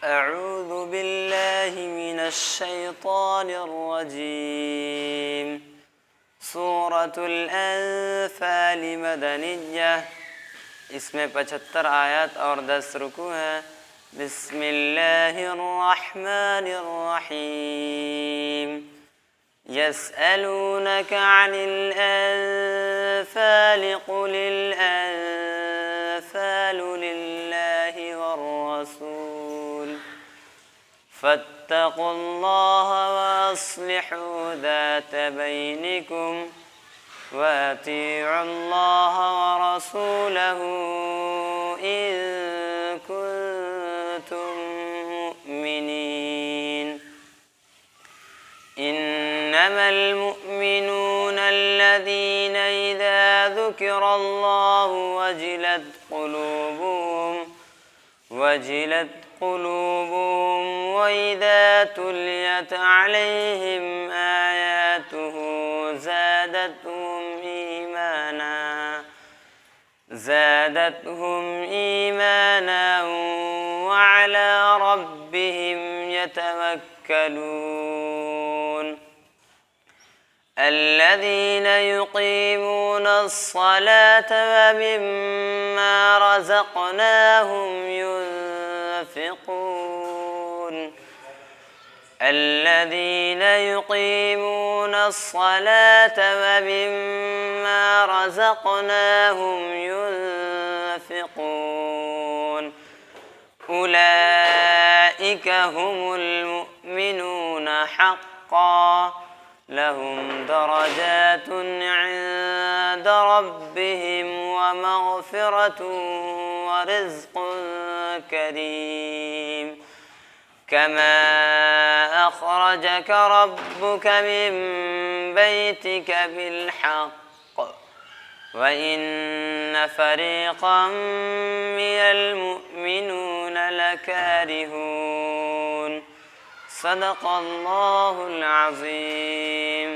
أعوذ بالله من الشيطان الرجيم. सूरत अल-अनफाल मदनिया, इसमें 75 आयत और 10 रुकू हैं। बिस्मिल्लाहिर्रहमानिर्रहीम। यसअलूनक अनिल अनफाल कुलिल अनफालु लिल्लाहि वर्रसूल फत्तकुल्लाह वअस्लिहू ज़ात बैनिकुम वअतीउल्लाह वरसूलहू इन कुन्तुम मुअ्मिनीन। इन्नमल मुअ्मिनूना अल्लज़ीना इज़ा ज़ुकिरल्लाहु वजिलत क़ुलूबुहुम वइज़ा तुलियत अलैहिम आयातुहु ज़ादतहुम ईमाना वअला रब्बिहिम यतवक्कलून। الذين يقيمون الصلاة ومما رزقناهم ينفقون. الذين يقيمون الصلاة ومما رزقناهم ينفقون أولئك هم المؤمنون حقا لهم درجات عند ربهم ومغفرة ورزق كريم. كما أخرجك ربك من بيتك بالحق وإن فريقا من المؤمنين لكارهون. صدق الله العظيم.